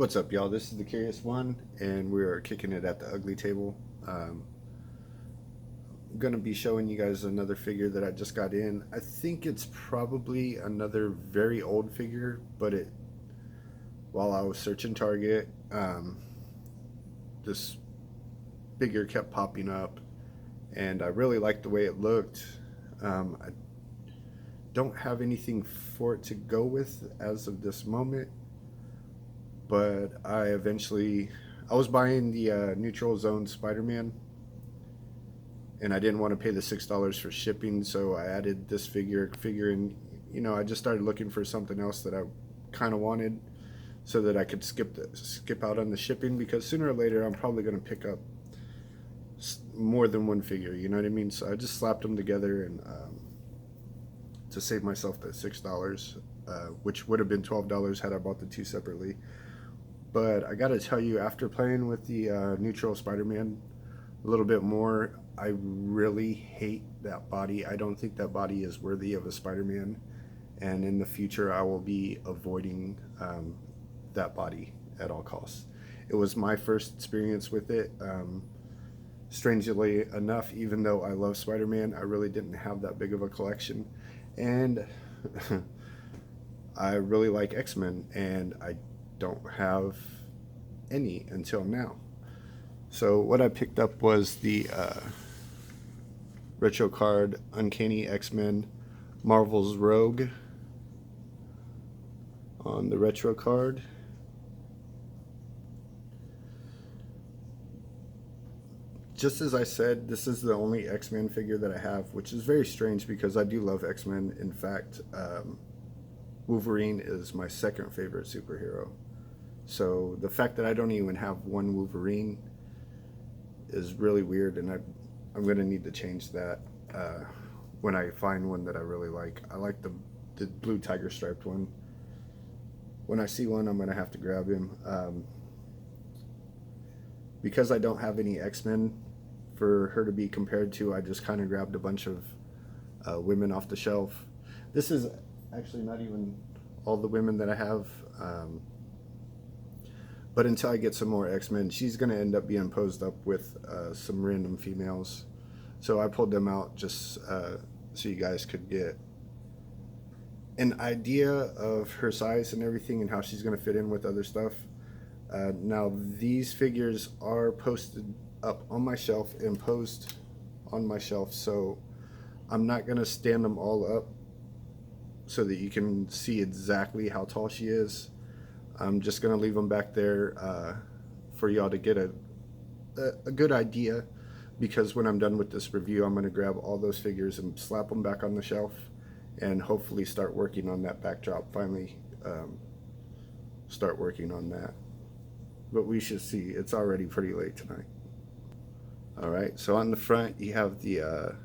What's up, y'all? This is the Curious One, and we're kicking it at the ugly table. I'm gonna be showing you guys another figure that I just got in. I think it's probably another very old figure, but while I was searching Target, this figure kept popping up, and I really liked the way it looked. I don't have anything for it to go with as of this moment, but I was buying the neutral zone Spider-Man, and I didn't want to pay the $6 for shipping, so I added this figuring. I just started looking for something else that I kind of wanted, so that I could skip out on the shipping, because sooner or later I'm probably going to pick up more than one figure. You know what I mean? So I just slapped them together, and to save myself that $6, which would have been $12 had I bought the two separately. But I gotta tell you, after playing with the neutral Spider-Man a little bit more, I really hate that body. I don't think that body is worthy of a Spider-Man, and in the future I will be avoiding that body at all costs. It was my first experience with it. Strangely enough, even though I love Spider-Man, I really didn't have that big of a collection, and I really like X-Men, and I don't have any until now. So what I picked up was the retro card Uncanny X-Men Marvel's Rogue on the retro card. Just as I said, this is the only X-Men figure that I have, which is very strange because I do love X-Men. In fact, Wolverine is my second favorite superhero. So the fact that I don't even have one Wolverine is really weird, and I'm going to need to change that when I find one that I really like. I like the blue tiger striped one. When I see one, I'm going to have to grab him. Because I don't have any X-Men for her to be compared to, I just kind of grabbed a bunch of women off the shelf. This is actually not even all the women that I have. But until I get some more X-Men, she's going to end up being posed up with some random females. So I pulled them out just so you guys could get an idea of her size and everything, and how she's going to fit in with other stuff. Now these figures are posted up on my shelf and posed on my shelf, so I'm not going to stand them all up so that you can see exactly how tall she is. I'm just going to leave them back there for y'all to get a good idea, because when I'm done with this review, I'm going to grab all those figures and slap them back on the shelf, and hopefully start working on that backdrop. Finally start working on that. But we should see. It's already pretty late tonight. Alright, so on the front you have the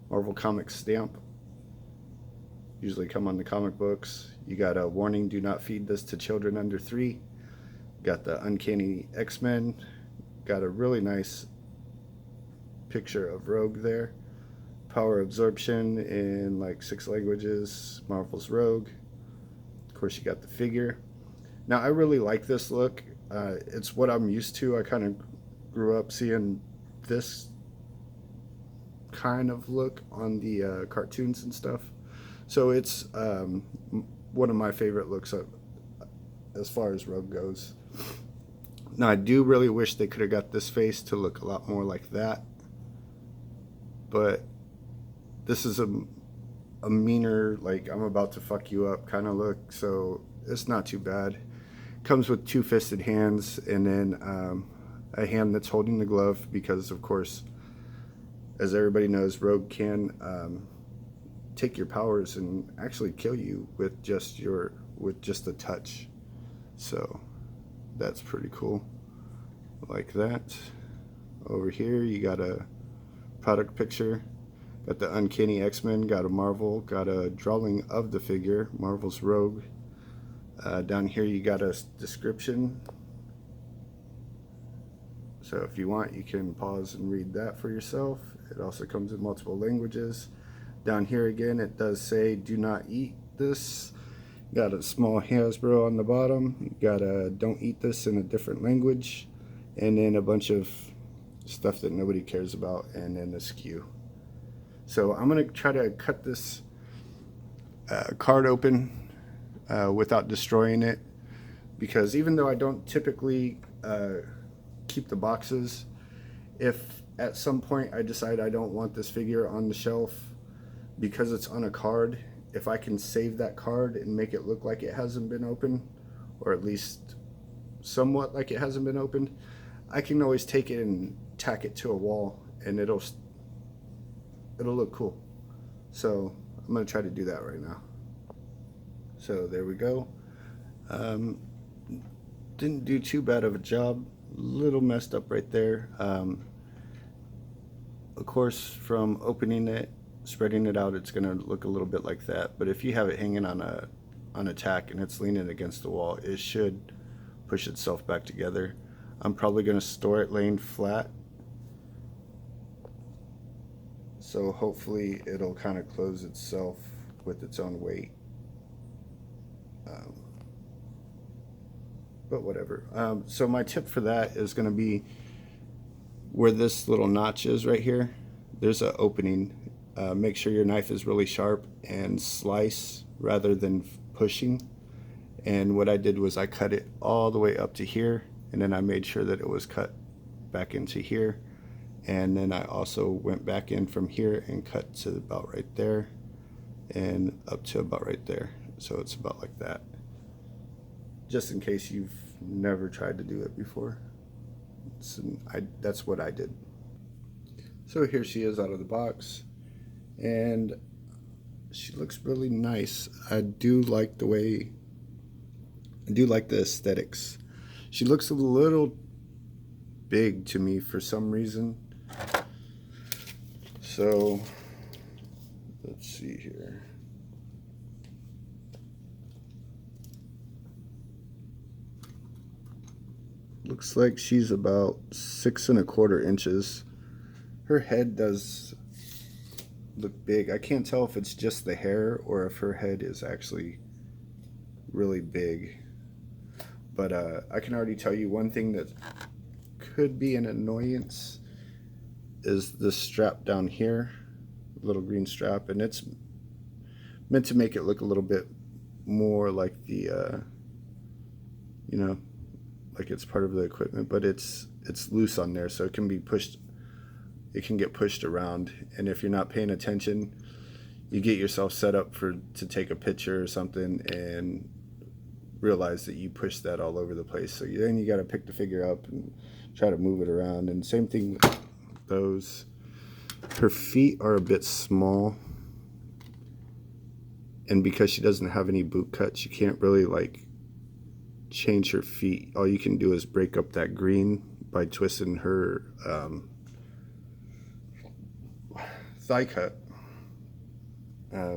Marvel Comics stamp. Usually come on the comic books. You got a warning, do not feed this to children under 3. Got the Uncanny X-Men. Got a really nice picture of Rogue there. Power absorption in like 6 languages. Marvel's Rogue. Of course you got the figure. Now I really like this look. It's what I'm used to. I kind of grew up seeing this kind of look on the cartoons and stuff. So it's one of my favorite looks as far as Rogue goes. Now I do really wish they could have got this face to look a lot more like that, but this is a meaner, like I'm about to fuck you up kind of look, so it's not too bad. Comes with 2-fisted hands, and then a hand that's holding the glove, because of course, as everybody knows, Rogue can take your powers and actually kill you with just a touch. So that's pretty cool. Like that. Over here you got a product picture. Got the Uncanny X-Men, got a Marvel, got a drawing of the figure, Marvel's Rogue. Down here you got a description, so if you want you can pause and read that for yourself. It also comes in multiple languages. Down here again it does say do not eat this, Got a small Hasbro on the bottom. Got a don't eat this in a different language. And then a bunch of stuff that nobody cares about, and then this cue. So I'm going to try to cut this card open without destroying it, because even though I don't typically keep the boxes, if at some point I decide I don't want this figure on the shelf because it's on a card, if I can save that card and make it look like it hasn't been opened, or at least somewhat like it hasn't been opened, I can always take it and tack it to a wall, and it'll look cool. So I'm going to try to do that right now. So there we go. Didn't do too bad of a job. Little messed up right there. Of course, from opening it, spreading it out, it's going to look a little bit like that. But if you have it hanging on a tack and it's leaning against the wall, it should push itself back together. I'm probably going to store it laying flat, so hopefully it'll kind of close itself with its own weight. But whatever. So my tip for that is going to be where this little notch is right here. There's an opening. Make sure your knife is really sharp and slice rather than pushing. And what I did was I cut it all the way up to here, and then I made sure that it was cut back into here. And then I also went back in from here and cut to about right there and up to about right there. So it's about like that, just in case you've never tried to do it before. That's what I did. So here she is out of the box, and she looks really nice. I do like the aesthetics. She looks a little big to me for some reason. So let's see here. Looks like she's about 6¼ inches. Her head does look big. I can't tell if it's just the hair or if her head is actually really big. But I can already tell you one thing that could be an annoyance is this strap down here, little green strap, and it's meant to make it look a little bit more like the like it's part of the equipment, but it's loose on there, so it can be pushed. It can get pushed around, and if you're not paying attention, you get yourself set up to take a picture or something and realize that you pushed that all over the place. So then you got to pick the figure up and try to move it around. And same thing with those. Her feet are a bit small, and because she doesn't have any boot cuts, you can't really like change her feet. All you can do is break up that green by twisting her thigh cut,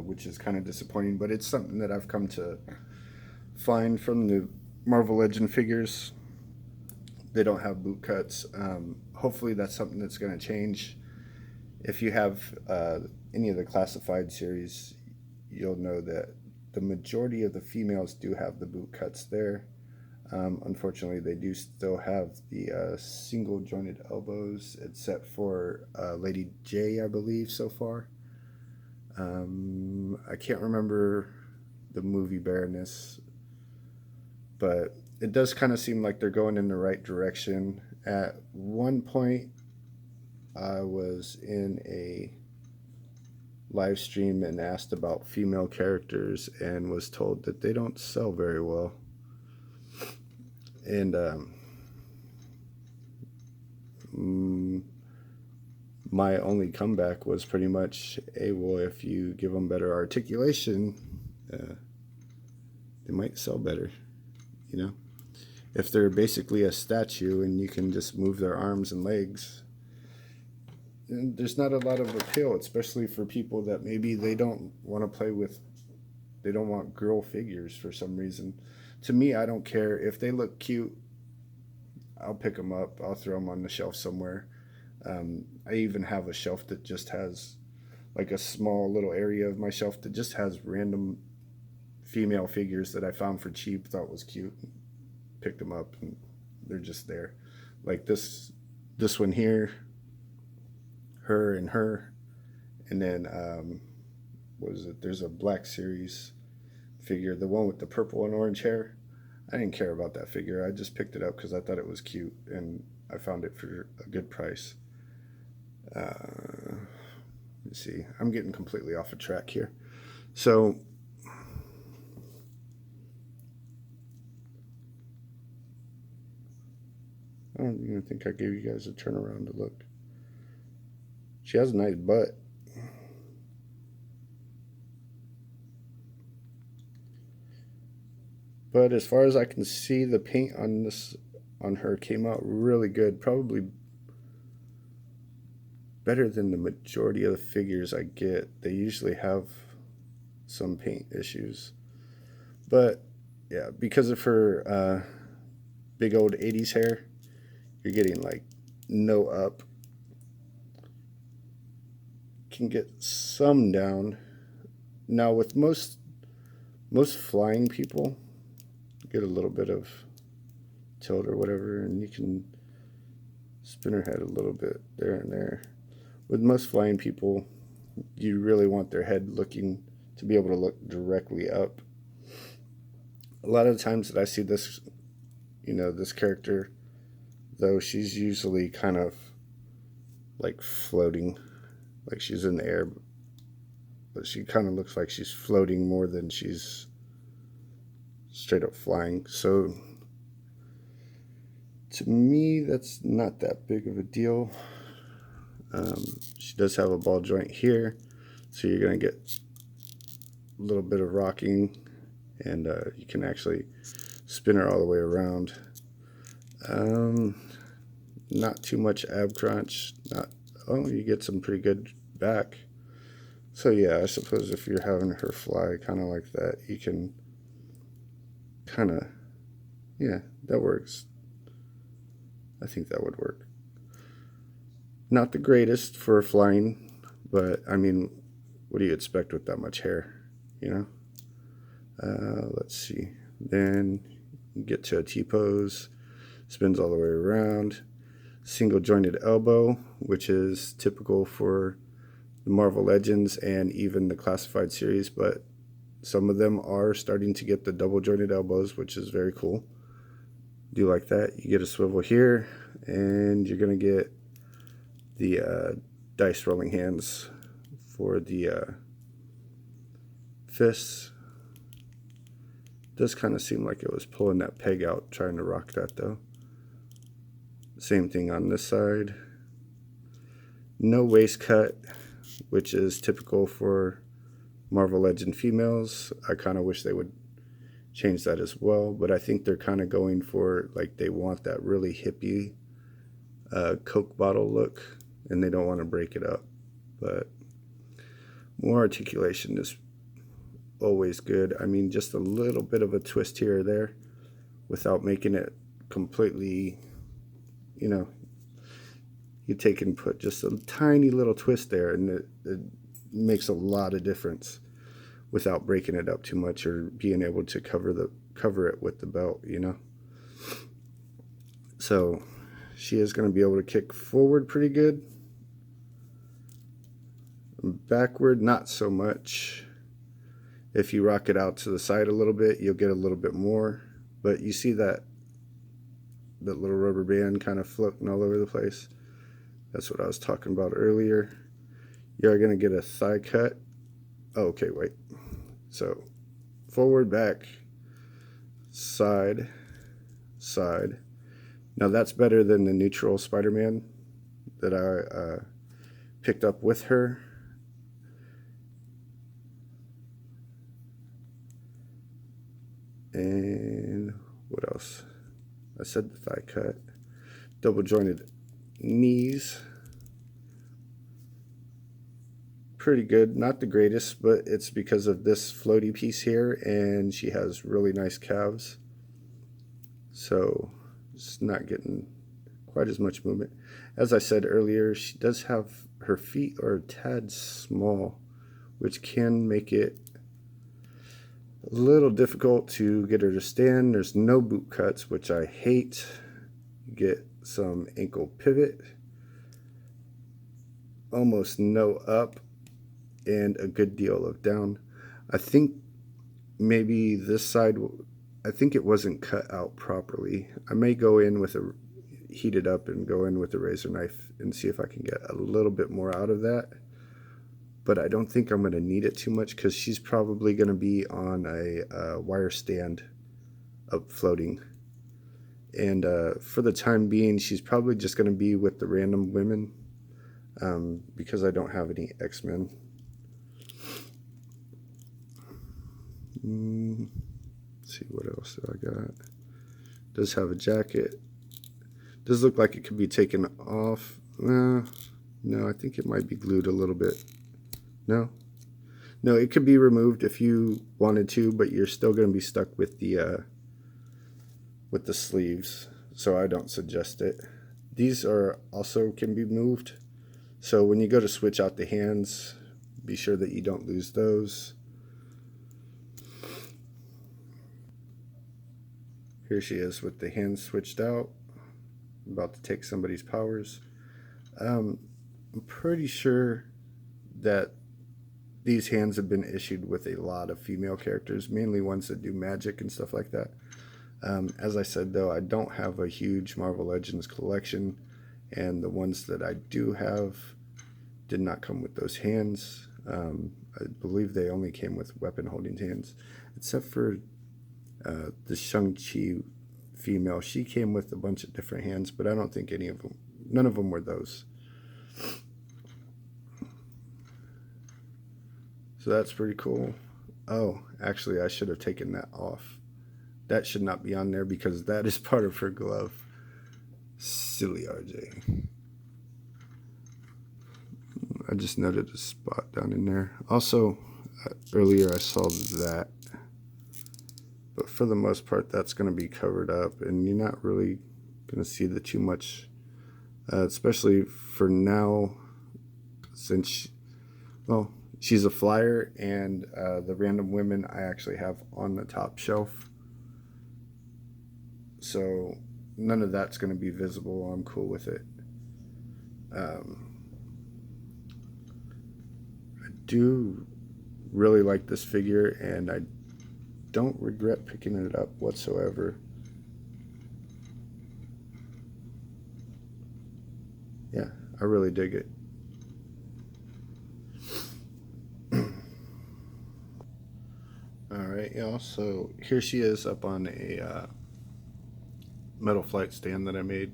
which is kind of disappointing, but it's something that I've come to find from the Marvel Legend figures. They don't have boot cuts. Hopefully that's something that's going to change. If you have any of the classified series, you'll know that the majority of the females do have the boot cuts there. Unfortunately, they do still have the single jointed elbows, except for Lady J, I believe, so far. I can't remember the movie Baroness, but it does kind of seem like they're going in the right direction. At one point, I was in a live stream and asked about female characters and was told that they don't sell very well. And my only comeback was pretty much, hey, well, if you give them better articulation, they might sell better, you know? If they're basically a statue and you can just move their arms and legs, and there's not a lot of appeal, especially for people that maybe they don't want to play with, they don't want girl figures for some reason. To me, I don't care. If they look cute, I'll pick them up. I'll throw them on the shelf somewhere. I even have a shelf that just has, like a small little area of my shelf that just has random female figures that I found for cheap, thought was cute, picked them up, and they're just there. Like this one here, her and her, and then what is it? There's a Black Series figure, the one with the purple and orange hair. I didn't care about that figure. I just picked it up because I thought it was cute, and I found it for a good price. Let's see. I'm getting completely off of track here. So I don't even think I gave you guys a turnaround to look. She has a nice butt. But as far as I can see, the paint on her came out really good. Probably better than the majority of the figures I get. They usually have some paint issues. But yeah, because of her big old 80s hair, you're getting like no up. Can get some down. Now with most flying people, get a little bit of tilt or whatever, and you can spin her head a little bit there and there. With most flying people, you really want their head looking to be able to look directly up. A lot of the times that I see this, this character, though, she's usually kind of like floating, like she's in the air, but she kind of looks like she's floating more than she's straight up flying. So to me, that's not that big of a deal. She does have a ball joint here, so you're going to get a little bit of rocking, and you can actually spin her all the way around. Not too much ab crunch. You get some pretty good back. So yeah, I suppose if you're having her fly kind of like that, you can that works. I think that would work. Not the greatest for flying, but I mean, what do you expect with that much hair, Let's see. Then you get to a T-pose, spins all the way around. Single jointed elbow, which is typical for the Marvel Legends and even the classified series, but some of them are starting to get the double jointed elbows, which is very cool. Do like that. You get a swivel here, and you're going to get the dice rolling hands for the fists. Does kind of seem like it was pulling that peg out trying to rock that, though. Same thing on this side. No waist cut, which is typical for Marvel Legend females. I kind of wish they would change that as well, but I think they're kind of going for, like, they want that really hippie Coke bottle look, and they don't want to break it up. But more articulation is always good. I mean, just a little bit of a twist here or there without making it completely, you take and put just a tiny little twist there, and it makes a lot of difference without breaking it up too much or being able to cover it with the belt, So she is going to be able to kick forward pretty good. Backward, not so much. If you rock it out to the side a little bit, you'll get a little bit more. But you see that little rubber band kind of floating all over the place? That's what I was talking about earlier. You're going to get a thigh cut. Oh, okay, wait. So forward, back, side, side. Now that's better than the neutral Spider-Man that I picked up with her. And what else? I said the thigh cut. Double jointed knees. Pretty good. Not the greatest, but it's because of this floaty piece here, and she has really nice calves. So it's not getting quite as much movement. As I said earlier, she does have, her feet are a tad small, which can make it A little difficult to get her to stand. There's no boot cuts, which I hate. Get some ankle pivot, almost no up, and a good deal of down. I think maybe this side, I think it wasn't cut out properly. I may go in with a, heat it up and go in with a razor knife and see if I can get a little bit more out of that. But I don't think I'm going to need it too much because she's probably going to be on a wire stand up floating. And for the time being, she's probably just going to be with the random women because I don't have any X-Men. Let's see what else do I got. Does have a jacket. Does look like it could be taken off. No, I think it might be glued a little bit. No, it could be removed if you wanted to, but you're still going to be stuck with the sleeves, so I don't suggest it. These are also can be moved, so when you go to switch out the hands, be sure that you don't lose those. Here she is with the hands switched out, about to take somebody's powers. I'm pretty sure that these hands have been issued with a lot of female characters, mainly ones that do magic and stuff like that. As I said, though, I don't have a huge Marvel Legends collection, and the ones that I do have did not come with those hands. I believe they only came with weapon holding hands, except for the Shang-Chi female. She came with a bunch of different hands, but I don't think none of them were those. So that's pretty cool. Oh, actually, I should have taken that off. That should not be on there because that is part of her glove. Silly RJ. I just noted a spot down in there. Also, earlier I saw that. But for the most part, that's going to be covered up. And you're not really going to see too much. Especially for now, since, she's a flyer, and the random women I actually have on the top shelf. So none of that's going to be visible. I'm cool with it. I do really like this figure, and I don't regret picking it up whatsoever. Yeah, I really dig it. Alright, y'all, so here she is up on a metal flight stand that I made.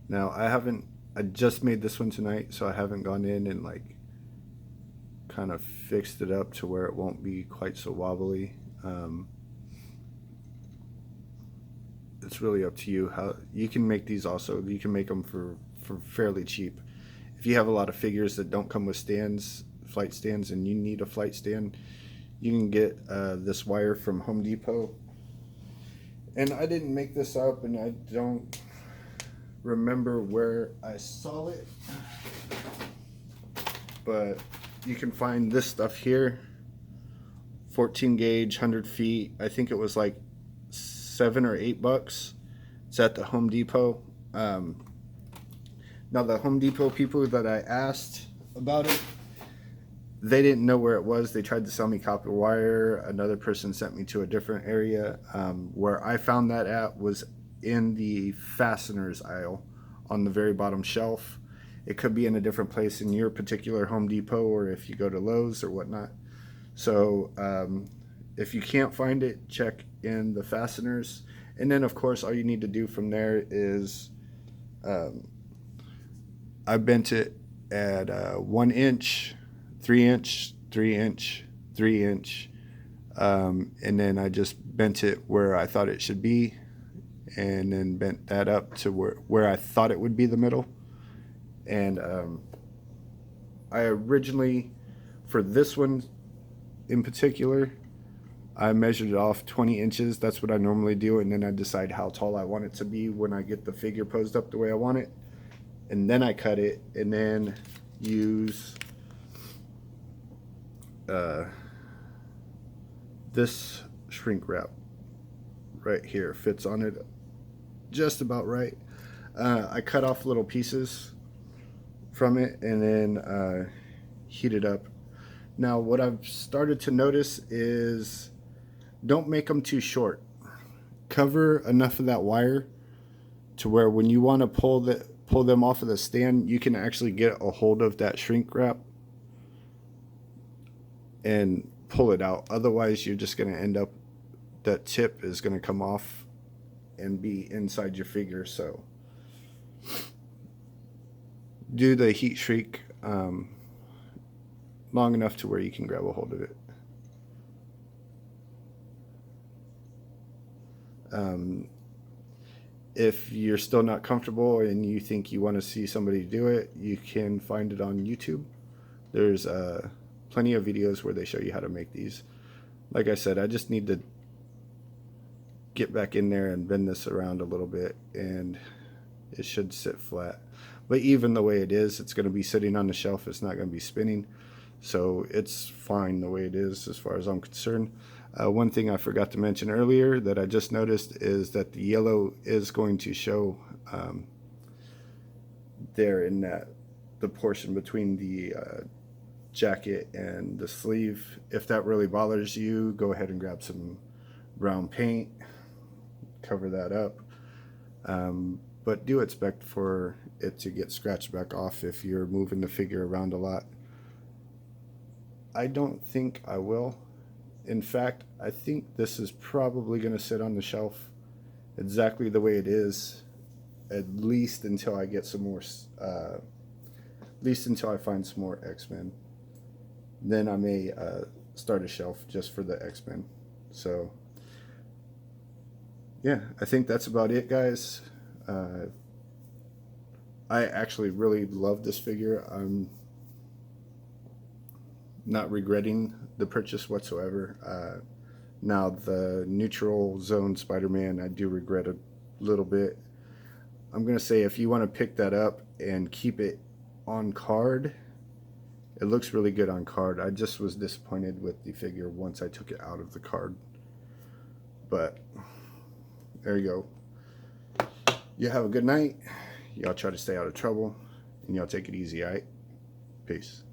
Now, I just made this one tonight, so I haven't gone in and like kind of fixed it up to where it won't be quite so wobbly. It's really up to you. How you can make these also. You can make them for fairly cheap. If you have a lot of figures that don't come with stands, flight stands, and you need a flight stand, you can get this wire from Home Depot. And I didn't make this up, and I don't remember where I saw it, but you can find this stuff here. 14 gauge, 100 feet. I think it was like $7 or $8. It's at the Home Depot. Now the Home Depot people that I asked about it, they didn't know where it was. They tried to sell me copper wire. Another person sent me to a different area. Where I found that at was in the fasteners aisle on the very bottom shelf. It could be in a different place in your particular Home Depot, or if you go to Lowe's or whatnot. So if you can't find it, check in the fasteners. And then, of course, all you need to do from there is I bent it at 1 inch, 3 inch, 3 inch, 3 inch. And then I just bent it where I thought it should be, and then bent that up to where I thought it would be the middle. And I originally, for this one in particular, I measured it off 20 inches. That's what I normally do, and then I decide how tall I want it to be when I get the figure posed up the way I want it. And then I cut it, and then use this shrink wrap right here fits on it just about right. I cut off little pieces from it and then heat it up. Now what I've started to notice is don't make them too short. Cover enough of that wire to where when you want to pull them off of the stand, you can actually get a hold of that shrink wrap and pull it out. Otherwise, you're just going to end up, that tip is going to come off and be inside your figure. So do the heat shrink long enough to where you can grab a hold of it. If you're still not comfortable and you think you want to see somebody do it, you can find it on YouTube. There's plenty of videos where they show you how to make these. Like I said, I just need to get back in there and bend this around a little bit and it should sit flat. But even the way it is, it's going to be sitting on the shelf. It's not going to be spinning. So it's fine the way it is as far as I'm concerned. One thing I forgot to mention earlier that I just noticed is that the yellow is going to show there in the portion between the jacket and the sleeve. If that really bothers you, go ahead and grab some brown paint, cover that up. But do expect for it to get scratched back off if you're moving the figure around a lot. I don't think I will. In fact, I think this is probably going to sit on the shelf exactly the way it is, at least until I get some more, at least until I find some more X-Men. Then I may start a shelf just for the X-Men. So, yeah, I think that's about it, guys. I actually really love this figure. I'm not regretting the purchase whatsoever. Now the neutral zone Spider-Man, I do regret a little bit. I'm gonna say if you want to pick that up and keep it on card, it looks really good on card. I just was disappointed with the figure once I took it out of the card. But there you go. You have a good night. Y'all try to stay out of trouble and y'all take it easy, alright? Peace.